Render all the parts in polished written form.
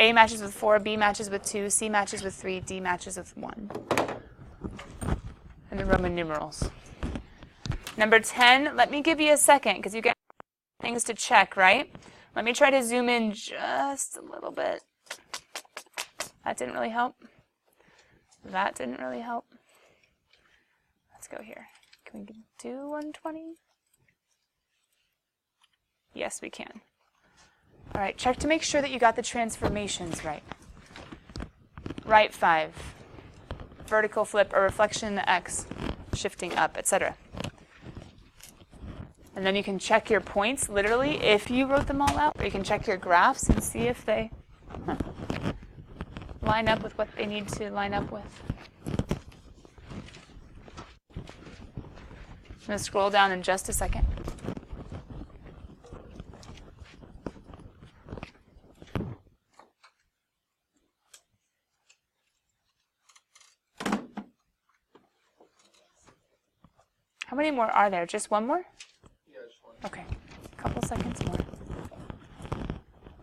A matches with 4, B matches with 2, C matches with 3, D matches with 1. And the Roman numerals. Number 10, let me give you a second because you got things to check, right? Let me try to zoom in just a little bit. That didn't really help. That didn't really help. Let's go here. Can we do 120? Yes, we can. All right, check to make sure that you got the transformations right. Right 5. Vertical flip or reflection X, shifting up, etc. And then you can check your points, literally, if you wrote them all out, or you can check your graphs and see if they line up with what they need to line up with. I'm going to scroll down in just a second. How many more are there? Just one more? Yeah, just one. Okay, a couple seconds more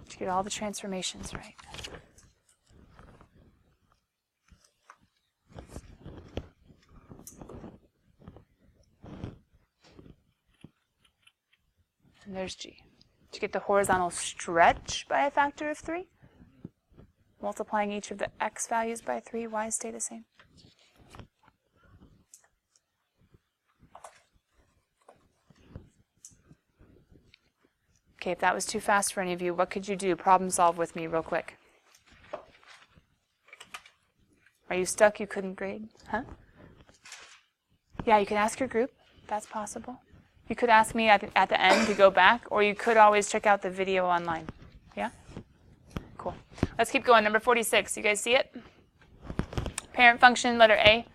to get all the transformations right. And there's G. To get the horizontal stretch by a factor of 3, multiplying each of the x values by 3, y stay the same. Okay, if that was too fast for any of you, what could you do? Problem solve with me real quick. Are you stuck? You couldn't grade? Huh? Yeah, you can ask your group. That's possible. You could ask me at the end to go back, or you could always check out the video online. Yeah? Cool. Let's keep going. Number 46. You guys see it? Parent function, letter A.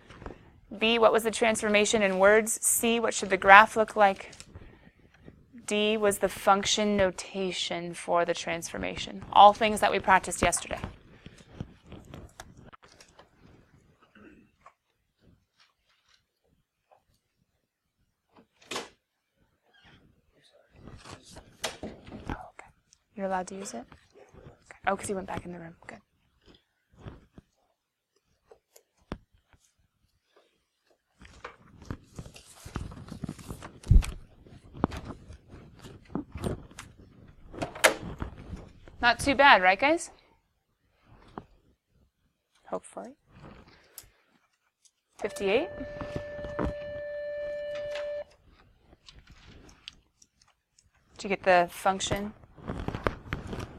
B, what was the transformation in words? C, what should the graph look like? D was the function notation for the transformation. All things that we practiced yesterday. Oh, okay. You're allowed to use it? Okay. Oh, because you went back in the room. Good. Not too bad, right, guys? Hopefully. 58. Did you get the function,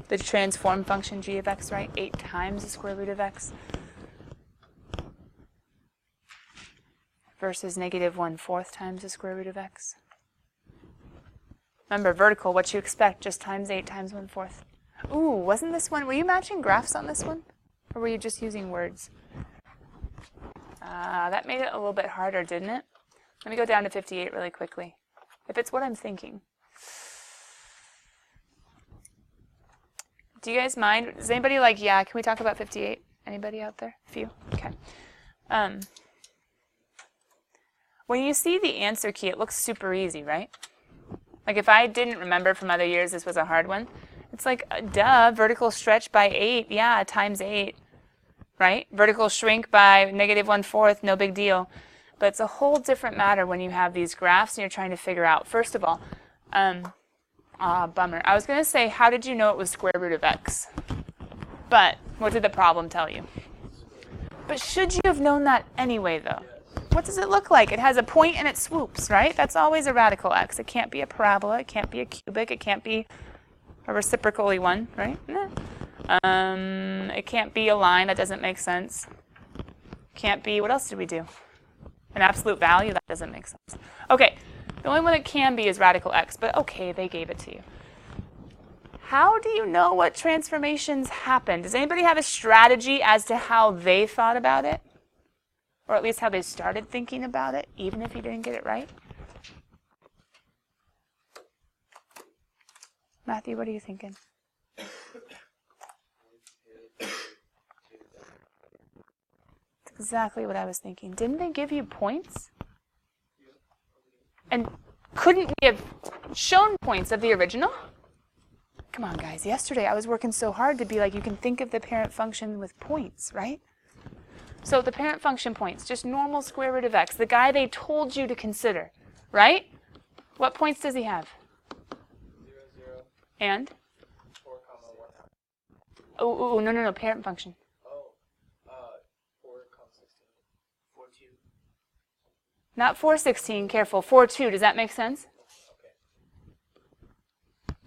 the transform function g of x, right? 8 times the square root of x versus negative 1/4 times the square root of x. Remember, vertical, what you expect, just times 8 times 1/4. Ooh, wasn't this one, were you matching graphs on this one? Or were you just using words? That made it a little bit harder, didn't it? Let me go down to 58 really quickly. If it's what I'm thinking. Do you guys mind? Is anybody like, yeah, can we talk about 58? Anybody out there? A few? Okay. When you see the answer key, it looks super easy, right? Like if I didn't remember from other years this was a hard one, it's like, duh, vertical stretch by 8, yeah, times 8, right? Vertical shrink by negative 1/4, no big deal. But it's a whole different matter when you have these graphs and you're trying to figure out, first of all, bummer. I was going to say, how did you know it was square root of x? But what did the problem tell you? But should you have known that anyway, though? What does it look like? It has a point and it swoops, right? That's always a radical x. It can't be a parabola. It can't be a cubic. It can't be a reciprocally one, right? It can't be a line. That doesn't make sense. Can't be, what else did we do? An absolute value? That doesn't make sense. Okay, the only one it can be is radical x, but okay, they gave it to you. How do you know what transformations happen? Does anybody have a strategy as to how they thought about it? Or at least how they started thinking about it, even if you didn't get it right? Matthew, what are you thinking? That's exactly what I was thinking. Didn't they give you points? And couldn't we have shown points of the original? Come on, guys. Yesterday I was working so hard to be like, you can think of the parent function with points, right? So the parent function points, just normal square root of x, the guy they told you to consider, right? What points does he have? 0, 0. And? 4, 1. Oh, no, parent function. Oh, 4, 16. 4, 2. Not 416, careful. 4, 2, does that make sense? Okay.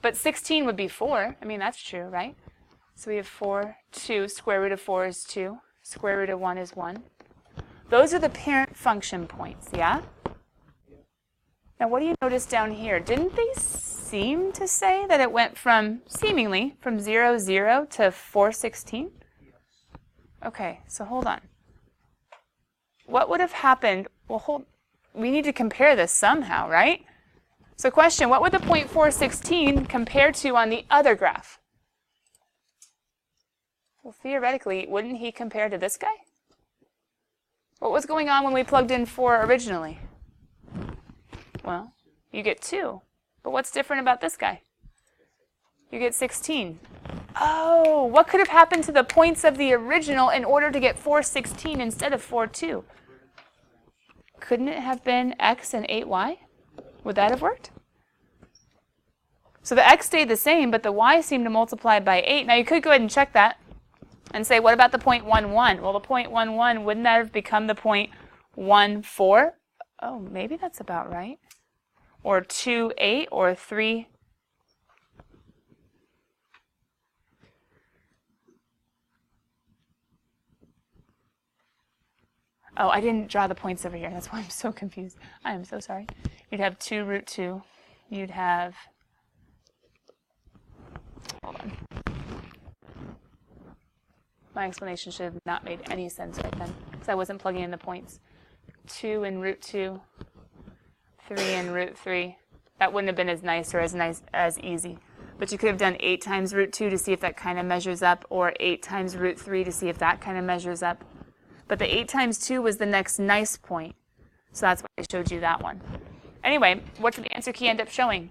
But 16 would be 4. I mean, that's true, right? So we have 4, 2, square root of 4 is 2. Square root of 1 is 1. Those are the parent function points, yeah? Now, what do you notice down here? Didn't they seem to say that it went from, seemingly, from 0, 0 to 4, 16? Okay, so hold on. What would have happened? Well, we need to compare this somehow, right? So question, what would the point 4, 16 compare to on the other graph? Well, theoretically, wouldn't he compare to this guy? What was going on when we plugged in 4 originally? Well, you get 2. But what's different about this guy? You get 16. Oh, what could have happened to the points of the original in order to get 4, 16 instead of 4, 2? Couldn't it have been x and 8y? Would that have worked? So the x stayed the same, but the y seemed to multiply by 8. Now you could go ahead and check that and say, what about the point 1, 1? Well, the point 1, 1, wouldn't that have become the point 1, 4? Oh, maybe that's about right. Or 2, 8, or 3. Oh, I didn't draw the points over here. That's why I'm so confused. I am so sorry. You'd have 2 root 2. You'd have, hold on. My explanation should have not made any sense right then, because I wasn't plugging in the points. 2 and root 2, 3 and root 3. That wouldn't have been as nice or as easy. But you could have done 8 times root 2 to see if that kind of measures up, or 8 times root 3 to see if that kind of measures up. But the 8 times 2 was the next nice point. So that's why I showed you that one. Anyway, what did the answer key end up showing?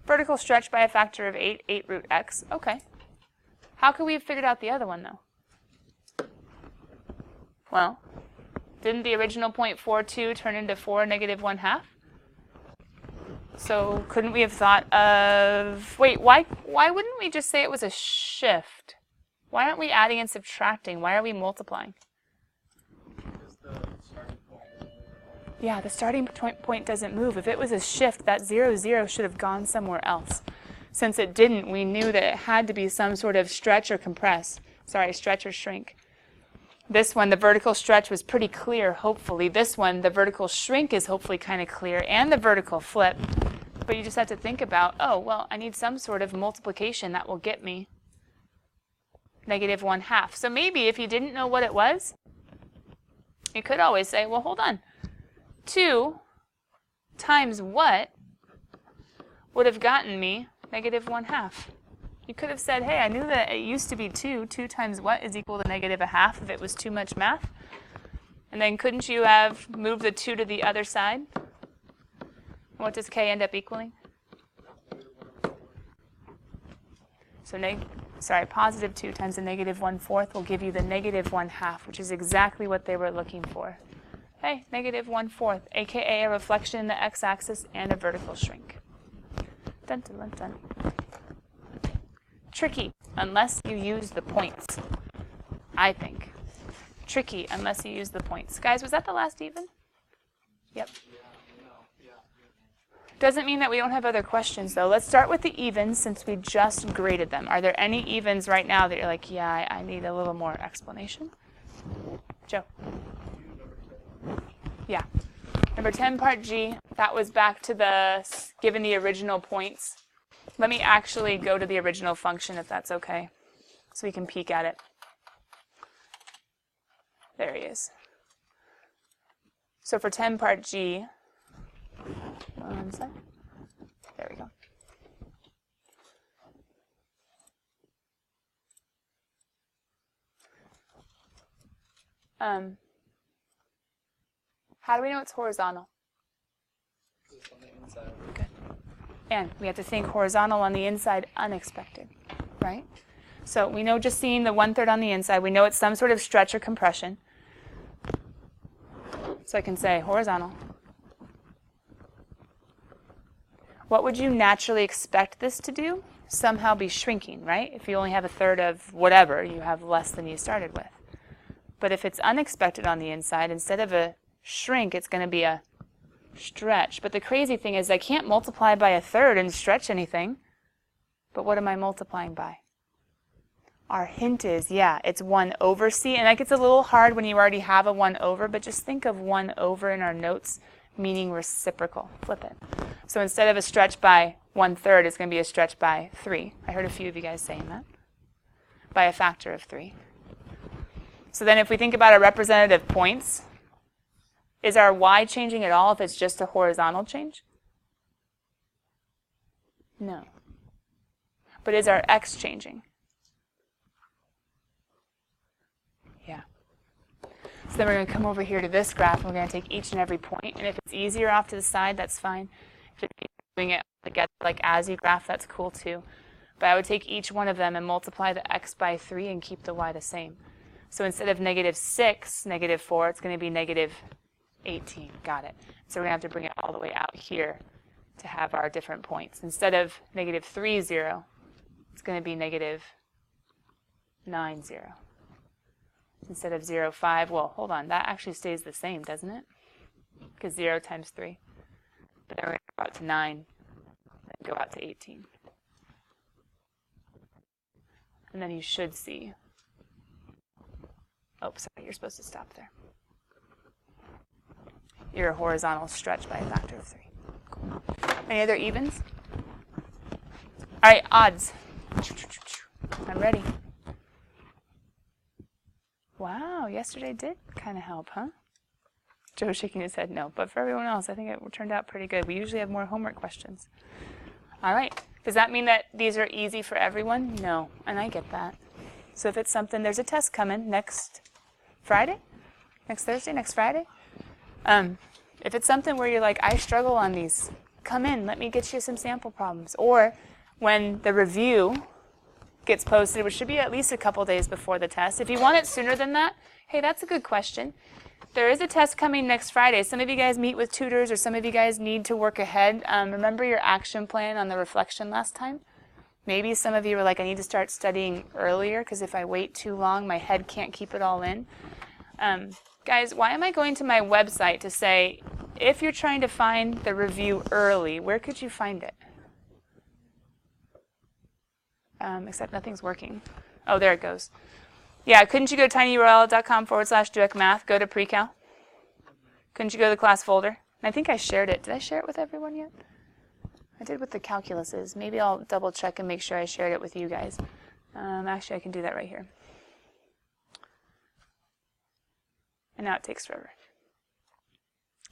Vertical stretch by a factor of 8, 8 root x. Okay. How could we have figured out the other one, though? Well, didn't the original point 4, 2 turn into 4, negative 1/2? So couldn't we have thought of, wait, why wouldn't we just say it was a shift? Why aren't we adding and subtracting? Why are we multiplying? Because the starting point. Yeah, the starting point doesn't move. If it was a shift, that 0, 0 should have gone somewhere else. Since it didn't, we knew that it had to be some sort of stretch or compress. Sorry, stretch or shrink. This one, the vertical stretch was pretty clear, hopefully. This one, the vertical shrink is hopefully kind of clear, and the vertical flip. But you just have to think about, oh, well, I need some sort of multiplication that will get me negative 1/2. So maybe if you didn't know what it was, you could always say, well, hold on. 2 times what would have gotten me negative 1/2? You could have said, hey, I knew that it used to be 2. 2 times what is equal to negative 1/2 if it was too much math? And then couldn't you have moved the 2 to the other side? What does k end up equaling? So positive 2 times the negative 1/4 will give you the negative 1/2, which is exactly what they were looking for. Hey, negative 1/4, aka a reflection in the x-axis and a vertical shrink. Dun, dun, dun, dun. Tricky, unless you use the points, I think. Tricky, unless you use the points. Guys, was that the last even? Yep. Doesn't mean that we don't have other questions, though. Let's start with the evens since we just graded them. Are there any evens right now that you're like, yeah, I need a little more explanation? Joe? Yeah. Number 10, part G, that was back to the, given the original points. Let me actually go to the original function if that's okay, so we can peek at it. There he is. So for 10 part G, one sec. There we go. How do we know it's horizontal? It's on the inside. Good. And we have to think horizontal on the inside, unexpected, right? So we know just seeing the 1/3 on the inside, we know it's some sort of stretch or compression. So I can say horizontal. What would you naturally expect this to do? Somehow be shrinking, right? If you only have 1/3 of whatever, you have less than you started with. But if it's unexpected on the inside, instead of a shrink, it's going to be a stretch. But the crazy thing is I can't multiply by 1/3 and stretch anything. But what am I multiplying by? Our hint is, yeah, it's 1/c. And that gets a little hard when you already have a 1/, but just think of 1/, in our notes, meaning reciprocal. Flip it. So instead of a stretch by 1/3, it's going to be a stretch by 3. I heard a few of you guys saying that. By a factor of 3. So then if we think about our representative points, is our y changing at all if it's just a horizontal change? No. But is our x changing? Yeah. So then we're going to come over here to this graph, and we're going to take each and every point. And if it's easier off to the side, that's fine. If it's doing it like as you graph, that's cool too. But I would take each one of them and multiply the x by 3 and keep the y the same. So instead of -6, -4, it's going to be -18. Got it. So we're going to have to bring it all the way out here to have our different points. Instead of -3, 0, it's going to be -9, 0. Instead of 0, 5, well, hold on, that actually stays the same, doesn't it? Because 0 times 3. But then we're going to go out to 9, then go out to 18. And then you should see, oh, sorry, you're supposed to stop there. Your horizontal stretch by a factor of 3. Cool. Any other evens? All right, odds. I'm ready. Wow, yesterday did kind of help, huh? Joe's shaking his head no, but for everyone else, I think it turned out pretty good. We usually have more homework questions. All right, does that mean that these are easy for everyone? No, and I get that. So if it's something, there's a test coming next Friday? Next Thursday? Next Friday? If it's something where you're like, I struggle on these, come in, let me get you some sample problems. Or when the review gets posted, which should be at least a couple days before the test. If you want it sooner than that, hey, that's a good question. There is a test coming next Friday. Some of you guys meet with tutors, or some of you guys need to work ahead. Remember your action plan on the reflection last time? Maybe some of you were like, I need to start studying earlier, because if I wait too long, my head can't keep it all in. Guys, why am I going to my website to say, if you're trying to find the review early, where could you find it? Except nothing's working. Oh, there it goes. Yeah, couldn't you go to tinyurl.com/duecmath, go to Precalc? Couldn't you go to the class folder? And I think I shared it. Did I share it with everyone yet? I did with the calculuses. Maybe I'll double check and make sure I shared it with you guys. Actually, I can do that right here. And now it takes forever.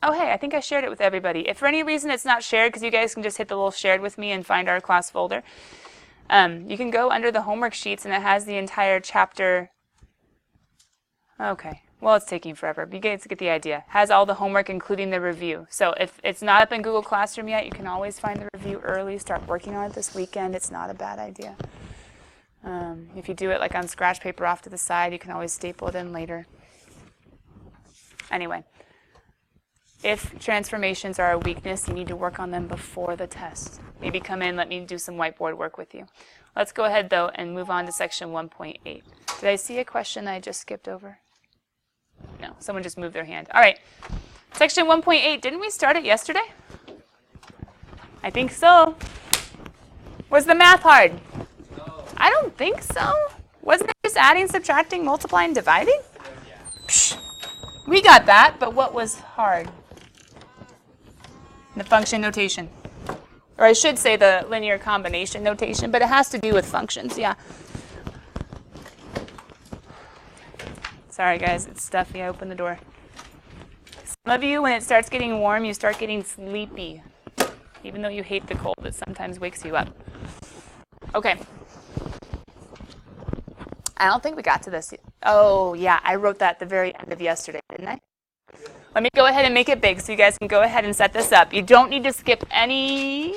Oh, hey, I think I shared it with everybody. If for any reason it's not shared, because you guys can just hit the little shared with me and find our class folder, you can go under the homework sheets, and it has the entire chapter. Okay, well, it's taking forever, but you guys get the idea. It has all the homework, including the review. So if it's not up in Google Classroom yet, you can always find the review early, start working on it this weekend. It's not a bad idea. If you do it like on scratch paper off to the side, you can always staple it in later. Anyway, if transformations are a weakness, you need to work on them before the test. Maybe come in, let me do some whiteboard work with you. Let's go ahead, though, and move on to section 1.8. Did I see a question that I just skipped over? No, someone just moved their hand. All right, section 1.8, didn't we start it yesterday? I think so. Was the math hard? No. I don't think so. Wasn't it just adding, subtracting, multiplying, dividing? Yeah. Psh, we got that, but what was hard? The function notation. Or I should say the linear combination notation, but it has to do with functions, yeah. Sorry, guys, it's stuffy. I opened the door. Some of you, when it starts getting warm, you start getting sleepy. Even though you hate the cold, it sometimes wakes you up. Okay. I don't think we got to this yet. Oh, yeah, I wrote that at the very end of yesterday, didn't I? Let me go ahead and make it big so you guys can go ahead and set this up. You don't need to skip any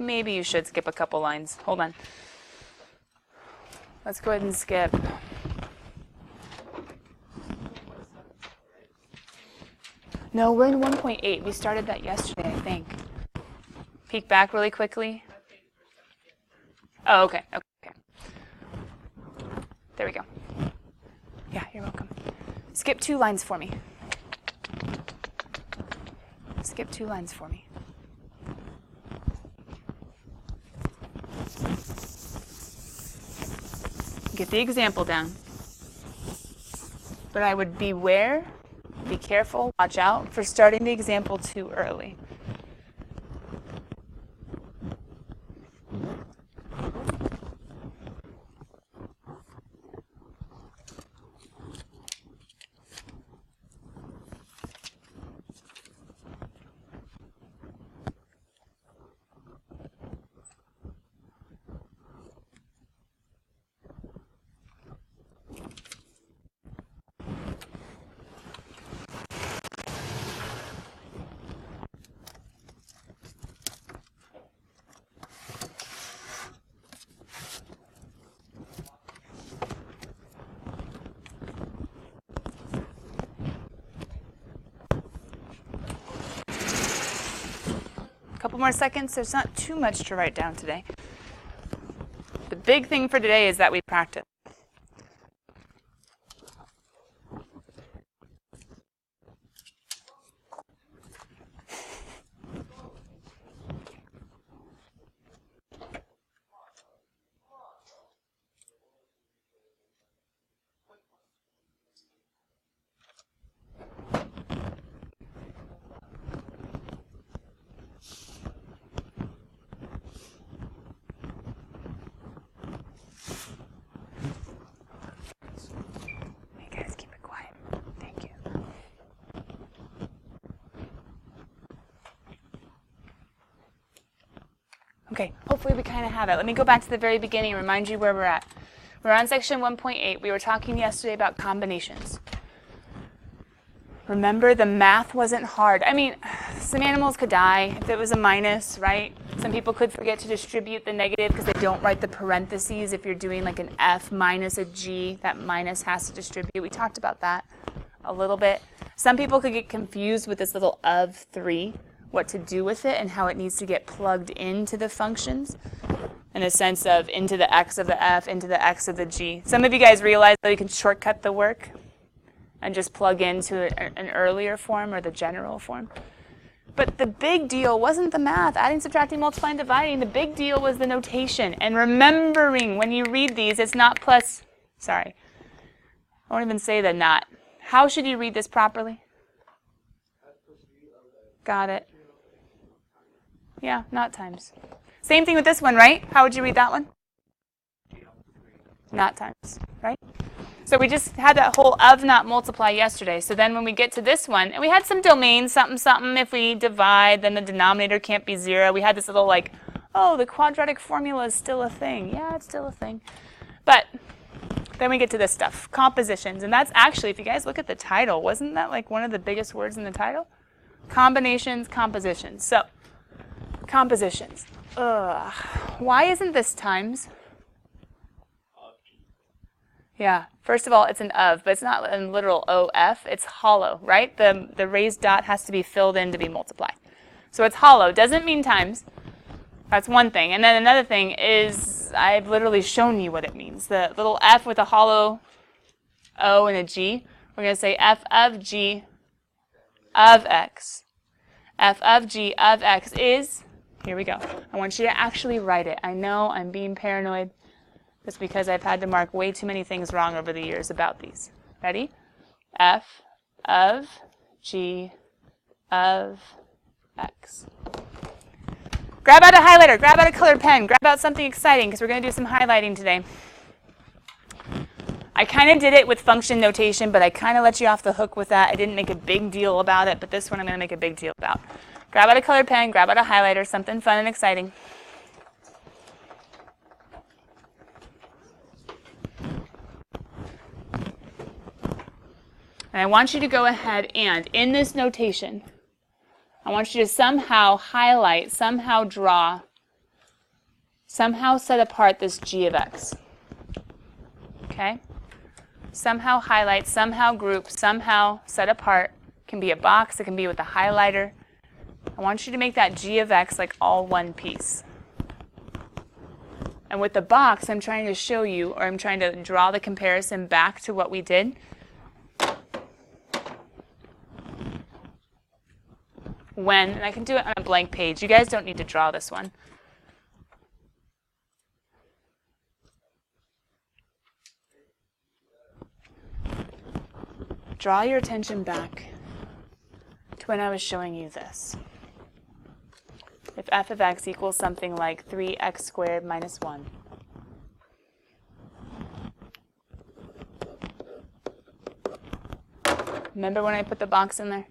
maybe you should skip a couple lines. Hold on. Let's go ahead and skip. No, we're in 1.8. We started that yesterday, I think. Peek back really quickly. Oh, okay. Okay. There we go. Yeah, you're welcome. Skip 2 lines for me. Skip 2 lines for me. Get the example down. But I would beware, be careful, watch out for starting the example too early. Couple more seconds. There's not too much to write down today. The big thing for today is that we practice. Okay, hopefully we kind of have it. Let me go back to the very beginning and remind you where we're at. We're on section 1.8. We were talking yesterday about combinations. Remember, the math wasn't hard. I mean, some animals could die if it was a minus, right? Some people could forget to distribute the negative because they don't write the parentheses. If you're doing like an F minus a G, that minus has to distribute. We talked about that a little bit. Some people could get confused with this little of 3. What to do with it and how it needs to get plugged into the functions in the sense of into the x of the f, into the x of the g. Some of you guys realize that you can shortcut the work and just plug into an earlier form or the general form. But the big deal wasn't the math, adding, subtracting, multiplying, dividing. The big deal was the notation. And remembering when you read these, it's not plus, sorry, I won't even say the not. How should you read this properly? Got it. Yeah, not times. Same thing with this one, right? How would you read that one? Not times, right? So we just had that whole of not multiply yesterday. So then when we get to this one, and we had some domain, something, something. If we divide, then the denominator can't be 0. We had this little like, oh, the quadratic formula is still a thing. Yeah, it's still a thing. But then we get to this stuff, compositions. And that's actually, if you guys look at the title, wasn't that like one of the biggest words in the title? Combinations, compositions. So, compositions. Why isn't this times? Yeah, first of all, it's an of, but it's not a literal OF. It's hollow, right? The raised dot has to be filled in to be multiplied. So it's hollow. Doesn't mean times. That's one thing. And then another thing is I've literally shown you what it means. The little f with a hollow O and a G. We're going to say f of G of x. F of G of x is, here we go. I want you to actually write it. I know I'm being paranoid. That's because I've had to mark way too many things wrong over the years about these. Ready? F of G of x. Grab out a highlighter, grab out a colored pen, grab out something exciting because we're going to do some highlighting today. I kind of did it with function notation, but I kind of let you off the hook with that. I didn't make a big deal about it, but this one I'm going to make a big deal about. Grab out a colored pen, grab out a highlighter, something fun and exciting. And I want you to go ahead and, in this notation, I want you to somehow highlight, somehow draw somehow set apart this g of x. Okay? Somehow highlight, somehow group, somehow set apart. It can be a box, it can be with a highlighter. I want you to make that g of x like all one piece. And with the box, I'm trying to show you, or I'm trying to draw the comparison back to what we did. When, and I can do it on a blank page. You guys don't need to draw this one. Draw your attention back to when I was showing you this. If f of x equals something like 3x squared minus 1. Remember when I put the box in there?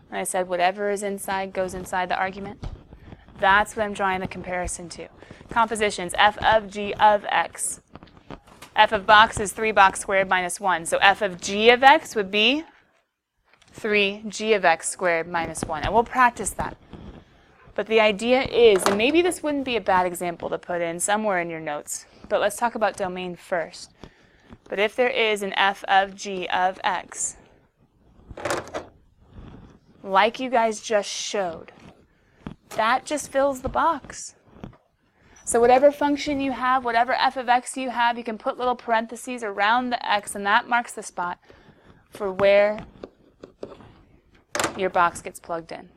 And I said whatever is inside goes inside the argument? That's what I'm drawing the comparison to. Compositions, f of g of x. F of box is 3 box squared minus 1. So f of g of x would be 3g of x squared minus 1. And we'll practice that. But the idea is, and maybe this wouldn't be a bad example to put in somewhere in your notes, but let's talk about domain first. But if there is an f of g of x, like you guys just showed, that just fills the box. So whatever function you have, whatever f of x you have, you can put little parentheses around the x, and that marks the spot for where your box gets plugged in.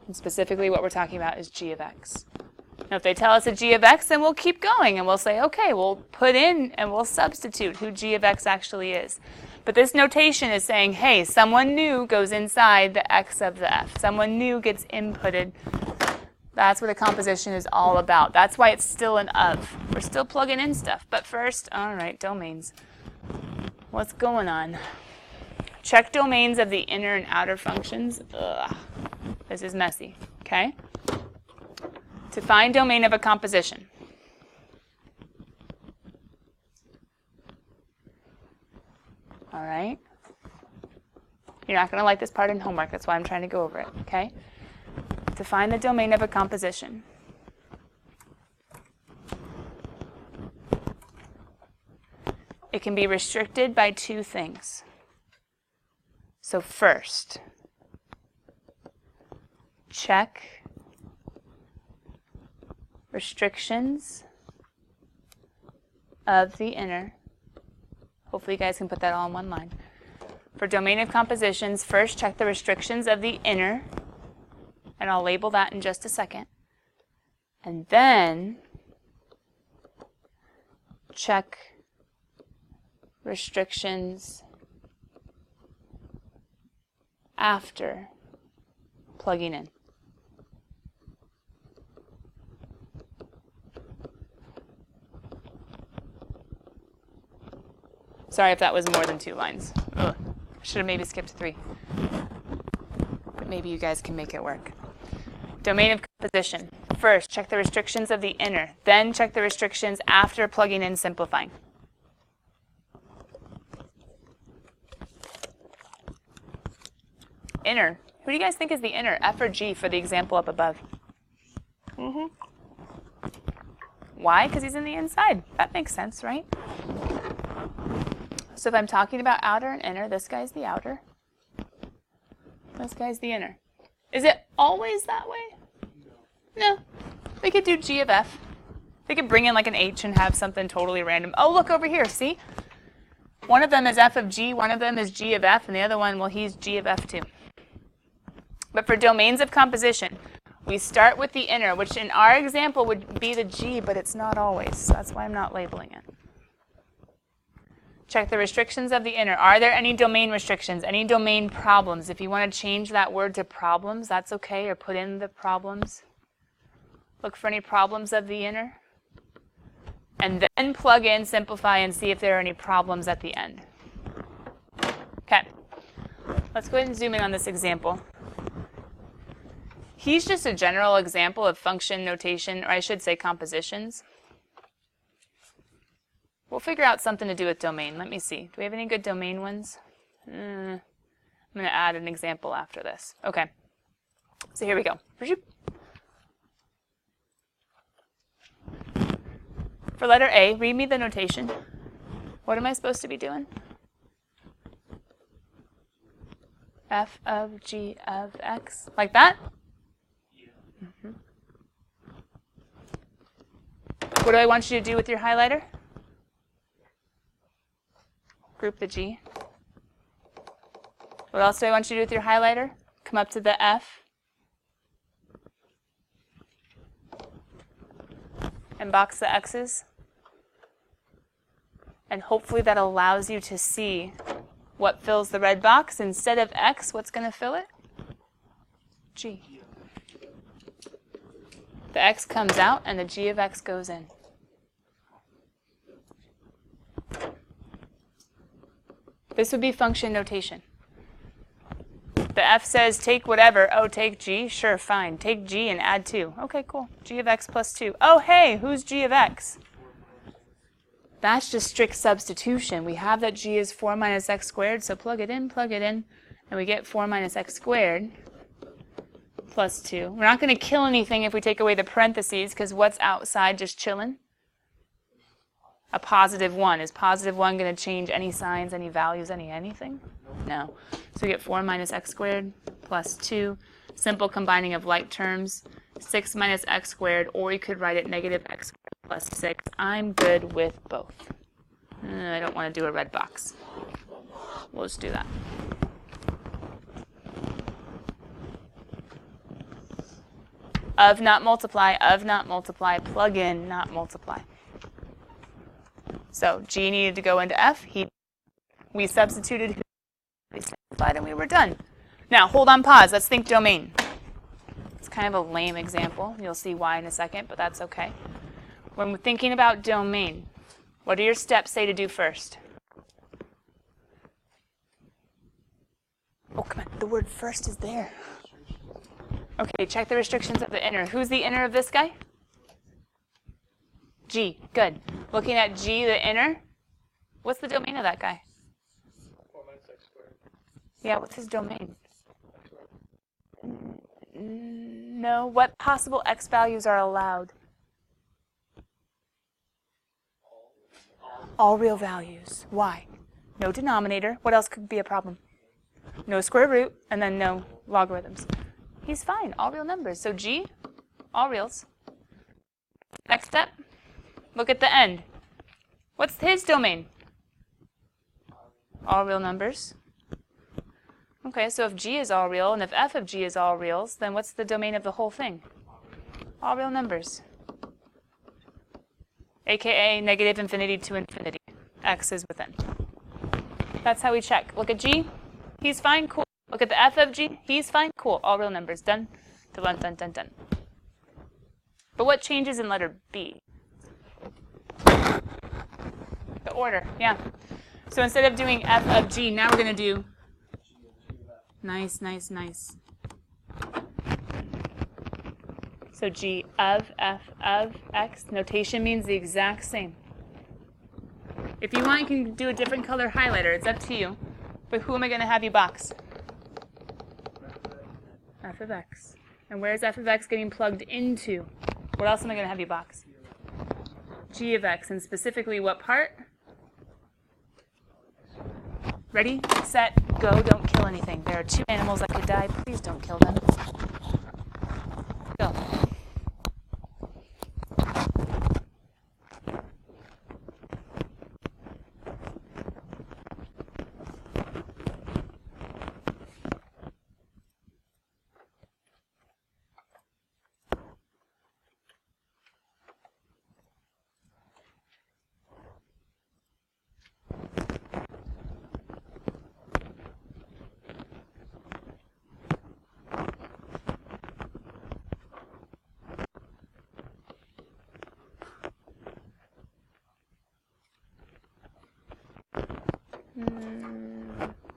And specifically what we're talking about is g of x. Now if they tell us a g of x, then we'll keep going and we'll say, okay, we'll put in and we'll substitute who g of x actually is. But this notation is saying, hey, someone new goes inside the x of the f. Someone new gets inputted. That's what a composition is all about. That's why it's still an of. We're still plugging in stuff. But first, all right, domains. What's going on? Check domains of the inner and outer functions. Ugh. This is messy, okay? To find domain of a composition. All right? You're not going to like this part in homework. That's why I'm trying to go over it, okay? To find the domain of a composition. It can be restricted by two things. So first, check restrictions of the inner. Hopefully you guys can put that all in one line. For domain of compositions, first check the restrictions of the inner, and I'll label that in just a second. And then check restrictions after plugging in. Sorry if that was more than 2 lines. Ugh. I should have maybe skipped 3. But maybe you guys can make it work. Domain of composition. First, check the restrictions of the inner. Then check the restrictions after plugging in simplifying. Inner. Who do you guys think is the inner? F or G for the example up above? Why? Because he's in the inside. That makes sense, right? So if I'm talking about outer and inner, this guy's the outer. This guy's the inner. Is it always that way? No. They could do G of F. They could bring in like an H and have something totally random. Oh, look over here, see? One of them is F of G, one of them is G of F, and the other one, well, he's G of F too. But for domains of composition, we start with the inner, which in our example would be the G, but it's not always. So that's why I'm not labeling it. Check the restrictions of the inner. Are there any domain restrictions, any domain problems? If you want to change that word to problems, that's okay, or put in the problems. Look for any problems of the inner. And then plug in, simplify, and see if there are any problems at the end. Okay. Let's go ahead and zoom in on this example. He's just a general example of function notation, or I should say compositions. We'll figure out something to do with domain. Let me see. Do we have any good domain ones? I'm going to add an example after this. Okay. So here we go. For letter A, read me the notation. What am I supposed to be doing? F of g of x. Like that? Mm-hmm. What do I want you to do with your highlighter? Group the G. What else do I want you to do with your highlighter? Come up to the F. And box the X's. And hopefully that allows you to see what fills the red box. Instead of X, what's going to fill it? G. The X comes out and the G of X goes in. This would be function notation. The F says take whatever. Oh, take G? Sure, fine. Take G and add 2. Okay, cool. G of X plus 2. Oh, hey, who's G of X? That's just strict substitution. We have that G is 4 minus x squared, so plug it in, and we get 4 minus x squared plus 2. We're not going to kill anything if we take away the parentheses, because what's outside just chilling? A positive 1. Is positive 1 going to change any signs, any values, anything? No. So we get 4 minus x squared plus 2. Simple combining of like terms. 6 minus x squared, or you could write it negative x squared plus 6. I'm good with both. I don't want to do a red box. We'll just do that. Of not multiply, plug in, not multiply. So G needed to go into F. We substituted, we simplified, and we were done. Now, hold on, pause. Let's think domain. It's kind of a lame example. You'll see why in a second, but that's okay. When we're thinking about domain, what do your steps say to do first? Oh, come on. The word first is there. Okay, check the restrictions of the inner. Who's the inner of this guy? G. Good. Looking at G, the inner. What's the domain of that guy? 4 minus x squared. Yeah, what's his domain? No. What possible x values are allowed? All real values. Why? No denominator. What else could be a problem? No square root, and then no logarithms. He's fine. All real numbers. So G, all reals. Next step, look at the end. What's his domain? All real numbers. Okay, so if G is all real, and if f of G is all reals, then what's the domain of the whole thing? All real numbers. AKA negative infinity to infinity. X is within. That's how we check. Look at G. He's fine. Cool. Look at the f of G. He's fine. Cool. All real numbers. Done. Done, done, done, done. But what changes in letter B? The order. Yeah. So instead of doing f of G, now we're going to do nice, nice, nice. So G of f of x. Notation means the exact same. If you want, you can do a different color highlighter. It's up to you. But who am I going to have you box? F of x. And where's f of x getting plugged into? What else am I going to have you box? G of x. And specifically what part? Ready, set, go. Don't kill anything. There are 2 animals that could die. Please don't kill them. Go.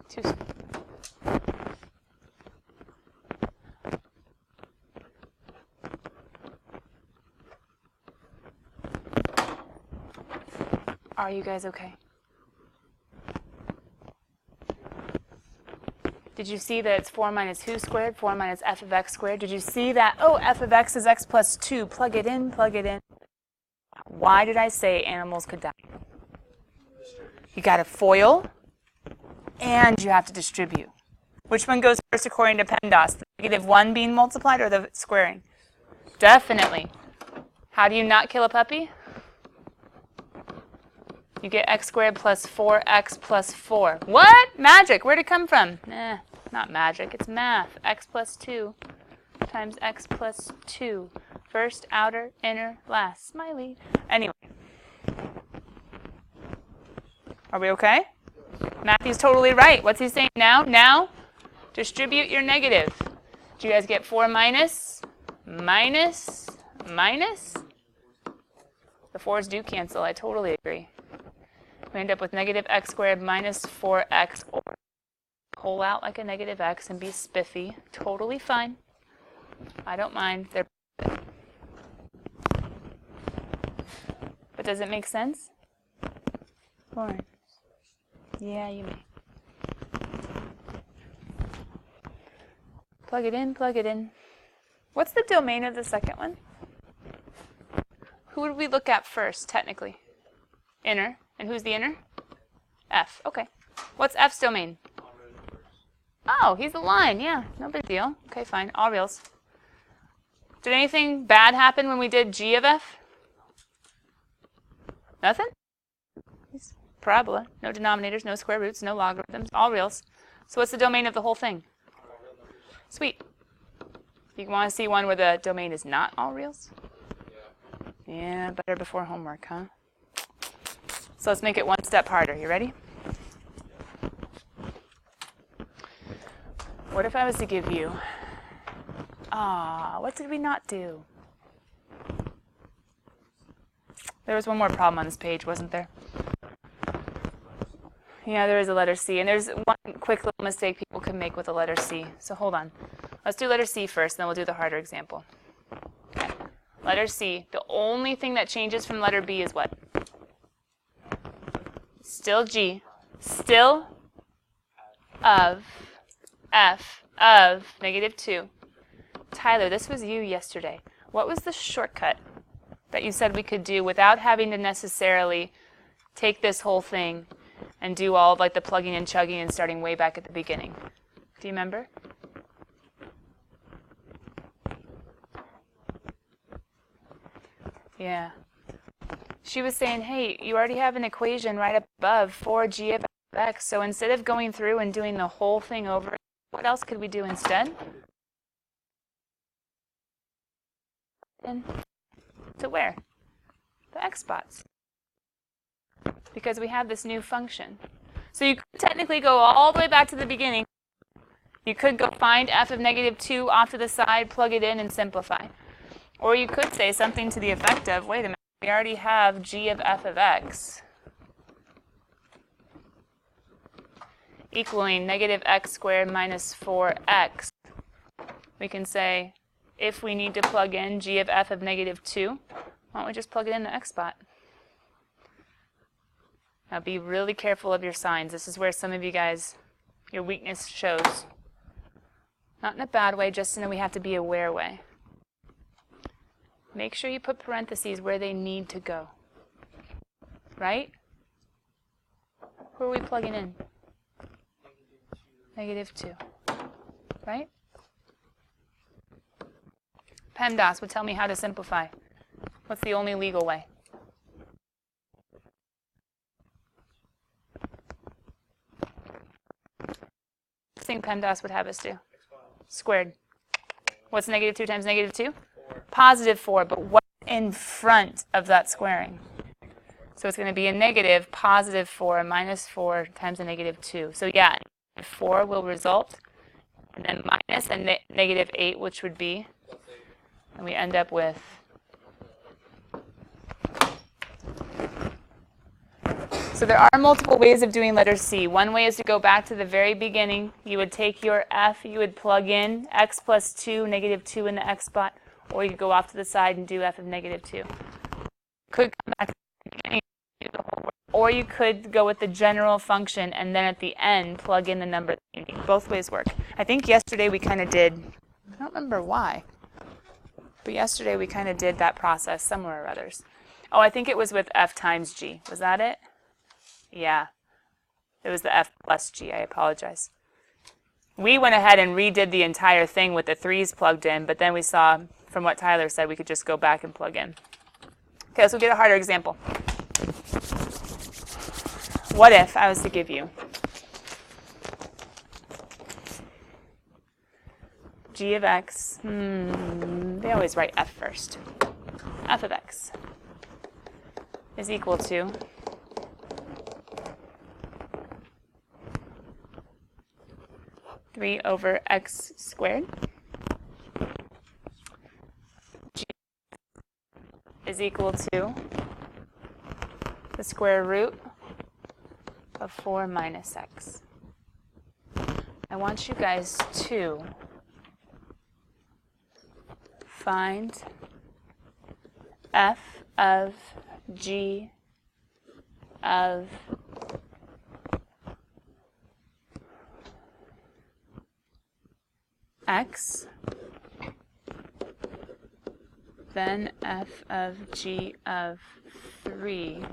Too soon. Are you guys okay? Did you see that it's 4 minus who squared? 4 minus f of x squared. Did you see that? Oh, f of x is x plus 2. Plug it in, plug it in. Why did I say animals could die? You got to FOIL, and you have to distribute. Which one goes first according to PEMDAS? The -1 being multiplied or the squaring? Definitely. How do you not kill a puppy? You get x squared plus 4x plus 4. What? Magic. Where'd it come from? Not magic. It's math. X plus 2 times x plus 2. First, outer, inner, last. Smiley. Anyway. Are we okay? Matthew's totally right. What's he saying now? Now, distribute your negative. Do you guys get 4 minus? Minus? Minus? The 4's do cancel. I totally agree. We end up with negative x squared minus 4x, or pull out like a negative x and be spiffy. Totally fine. I don't mind. But does it make sense? Lauren? Yeah, you may. Plug it in, plug it in. What's the domain of the second one? Who would we look at first, technically? Inner. And who's the inner? F. Okay. What's F's domain? Oh, he's a line. Yeah, no big deal. Okay, fine. All reals. Did anything bad happen when we did G of F? Nothing? It's parabola. No denominators, no square roots, no logarithms. All reals. So what's the domain of the whole thing? Sweet. You want to see one where the domain is not all reals? Yeah, better before homework, huh? So let's make it one step harder. You ready? What if I was to give you... what did we not do? There was one more problem on this page, wasn't there? Yeah, there is a letter C. And there's one quick little mistake people can make with a letter C. So hold on. Let's do letter C first, and then we'll do the harder example. Okay. Letter C. The only thing that changes from letter B is what? Still G. Still of F of -2. Tyler, this was you yesterday. What was the shortcut that you said we could do without having to necessarily take this whole thing and do all of like the plugging and chugging and starting way back at the beginning? Do you remember? Yeah. She was saying, hey, you already have an equation right up above 4g of x, so instead of going through and doing the whole thing over, what else could we do instead? And to where? The x spots. Because we have this new function. So you could technically go all the way back to the beginning. You could go find f of -2 off to the side, plug it in, and simplify. Or you could say something to the effect of, wait a minute, we already have g of f of x equaling -x squared minus 4x. We can say, if we need to plug in g of f of -2, why don't we just plug it in the x spot? Now be really careful of your signs. This is where some of you guys, your weakness shows. Not in a bad way, just in a we have to be aware way. Make sure you put parentheses where they need to go. Right? Who are we plugging in? -2. Right? PEMDAS would tell me how to simplify. What's the only legal way? I think PEMDAS would have us do. Squared. What's -2 times -2? Positive 4, but what's in front of that squaring? So it's going to be a negative positive 4 minus 4 times a -2. So yeah, 4 will result, and then minus a -8, which would be, and we end up with so there are multiple ways of doing letter C. One way is to go back to the very beginning. You would take your f, you would plug in x plus 2, -2 in the x spot, or you could go off to the side and do f of -2. Could come back to the beginning, do the whole work, or you could go with the general function and then at the end plug in the number that you need. Both ways work. I think yesterday we kind of did, I don't remember why, but yesterday we kind of did that process somewhere or others. Oh, I think it was with f times g. Was that it? Yeah. It was the f plus g. I apologize. We went ahead and redid the entire thing with the 3's plugged in, but then we saw, from what Tyler said, we could just go back and plug in. Okay, so we'll get a harder example. What if I was to give you g of x, they always write f first, f of x is equal to three over x squared. G is equal to the square root of 4 minus x. I want you guys to find f of g of x, then f of g of 3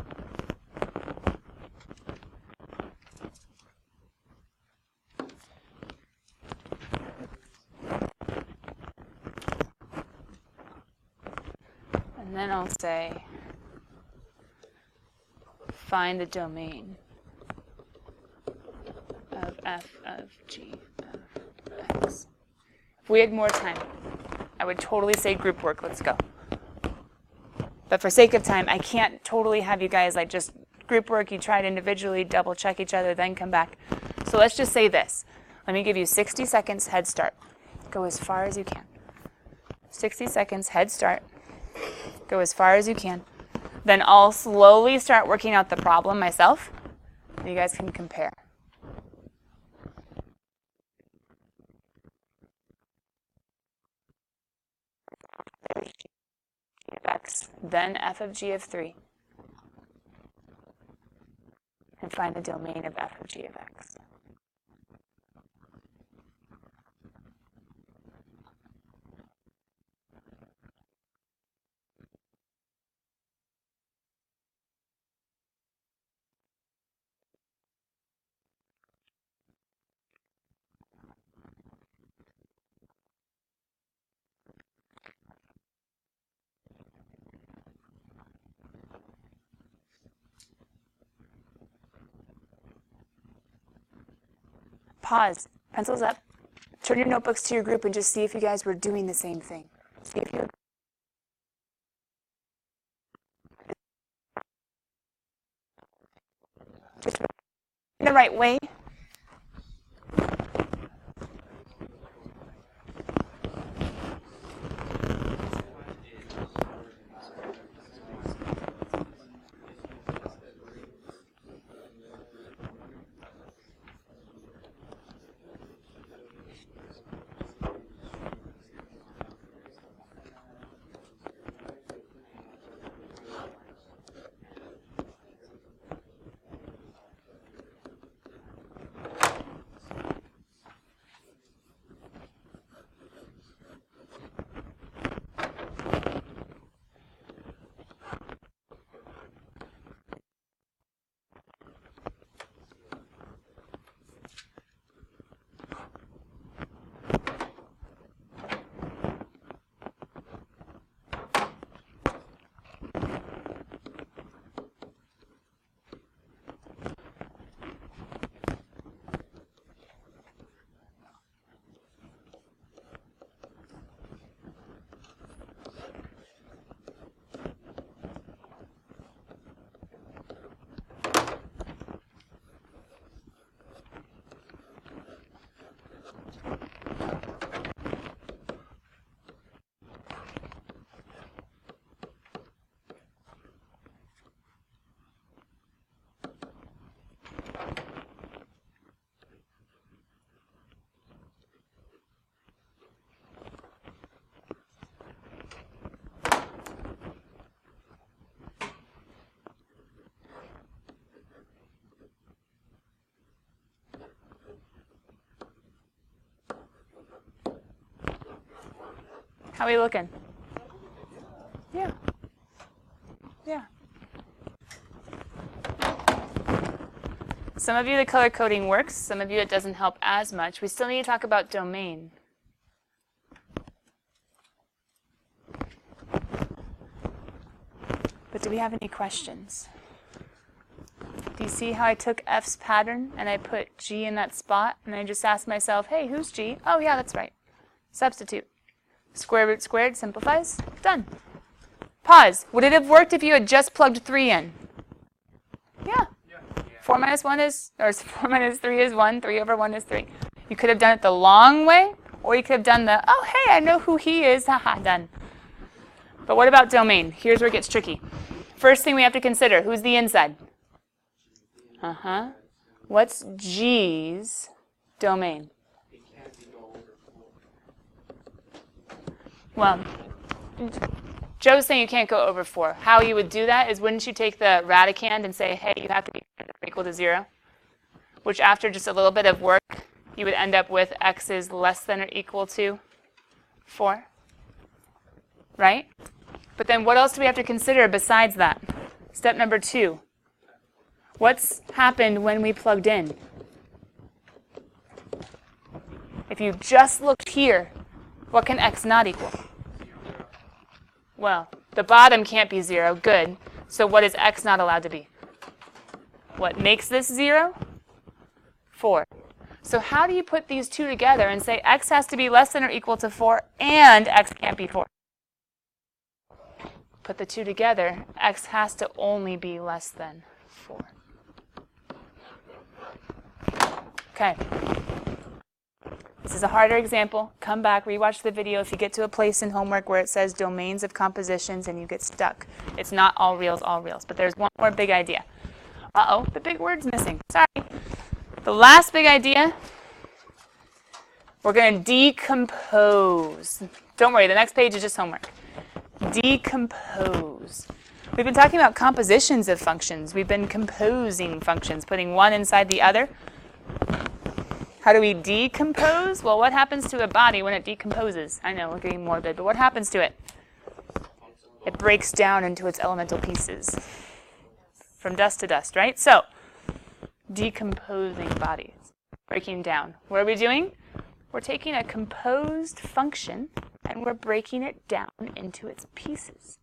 and then I'll say find the domain of f of g of x. If we had more time, I would totally say group work, let's go. But for sake of time, I can't totally have you guys like just group work, you try it individually, double check each other, then come back. So let's just say this. Let me give you 60 seconds head start. Go as far as you can. 60 seconds head start. Go as far as you can. Then I'll slowly start working out the problem myself. You guys can compare. G of x, then f of g of 3. And find the domain of f of g of x. Pause, pencils up, turn your notebooks to your group and just see if you guys were doing the same thing. See if you're just in the right way. How are we looking? Yeah. Yeah. Some of you, the color coding works. Some of you, it doesn't help as much. We still need to talk about domain. But do we have any questions? Do you see how I took F's pattern and I put G in that spot? And I just asked myself, hey, who's G? Oh, yeah, that's right. Substitute. Square root squared simplifies. Done. Pause. Would it have worked if you had just plugged 3 in? Yeah. 4 minus 1 is, or 4 minus 3 is 1. 3 over 1 is 3. You could have done it the long way, or you could have done the, oh, hey, I know who he is. Haha, done. But what about domain? Here's where it gets tricky. First thing we have to consider, who's the inside? Uh-huh. What's G's domain? Well, Joe's saying you can't go over 4. How you would do that is, wouldn't you take the radicand and say, hey, you have to be equal to 0? Which after just a little bit of work, you would end up with x is less than or equal to 4. Right? But then what else do we have to consider besides that? Step number 2. What's happened when we plugged in? If you just looked here, what can x not equal? Well, the bottom can't be 0. Good. So what is x not allowed to be? What makes this 0? 4. So how do you put these two together and say x has to be less than or equal to 4 and x can't be 4? Put the two together, x has to only be less than 4. Okay. This is a harder example. Come back, rewatch the video if you get to a place in homework where it says domains of compositions and you get stuck. It's not all reals, but there's one more big idea. Uh-oh, the big word's missing. Sorry. The last big idea, we're going to decompose. Don't worry, the next page is just homework. Decompose. We've been talking about compositions of functions. We've been composing functions, putting one inside the other. How do we decompose? Well, what happens to a body when it decomposes? I know, we're getting morbid, but what happens to it? It breaks down into its elemental pieces. From dust to dust, right? So, decomposing bodies, breaking down. What are we doing? We're taking a composed function and we're breaking it down into its pieces.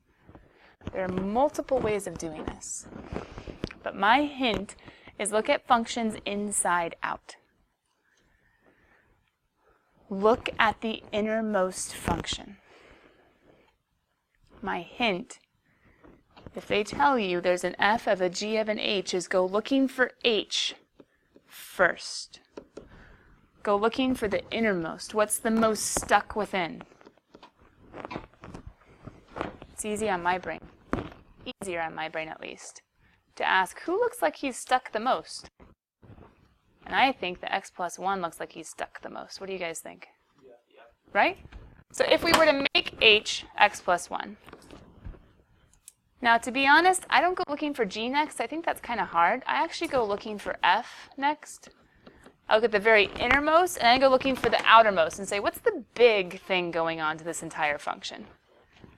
There are multiple ways of doing this. But my hint is look at functions inside out. Look at the innermost function. My hint, if they tell you there's an f of a g of an h, is go looking for h first. Go looking for the innermost. What's the most stuck within? It's easy on my brain. Easier on my brain, at least, to ask who looks like he's stuck the most. And I think that x plus 1 looks like he's stuck the most. What do you guys think? Yeah. Right? So if we were to make h x plus 1. Now, to be honest, I don't go looking for g next. I think that's kind of hard. I actually go looking for f next. I look at the very innermost, and I go looking for the outermost and say, what's the big thing going on to this entire function?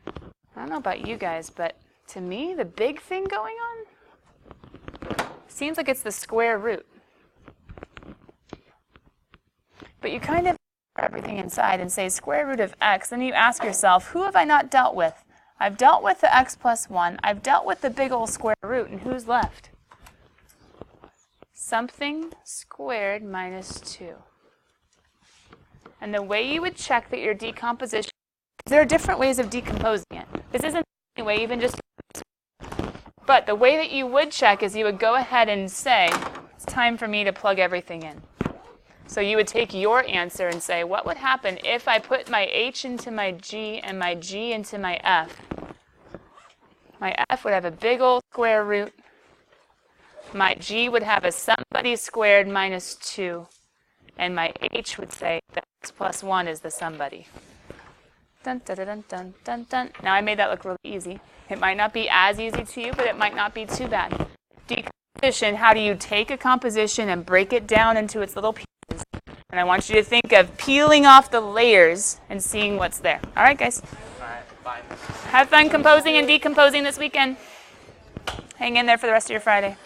I don't know about you guys, but to me, the big thing going on seems like it's the square root. But you kind of everything inside and say square root of x, then you ask yourself, who have I not dealt with? I've dealt with the x plus 1. I've dealt with the big old square root, and who's left? Something squared minus 2. And the way you would check that your decomposition, there are different ways of decomposing it. This isn't the way even just, but the way that you would check is you would go ahead and say, it's time for me to plug everything in. So you would take your answer and say, what would happen if I put my h into my g and my g into my f? My f would have a big old square root. My g would have a somebody squared minus 2. And my h would say that x plus 1 is the somebody. Dun, dun, dun, dun, dun, dun. Now I made that look really easy. It might not be as easy to you, but it might not be too bad. Decomposition, how do you take a composition and break it down into its little pieces? And I want you to think of peeling off the layers and seeing what's there. All right, guys? All right, bye. Have fun composing and decomposing this weekend. Hang in there for the rest of your Friday.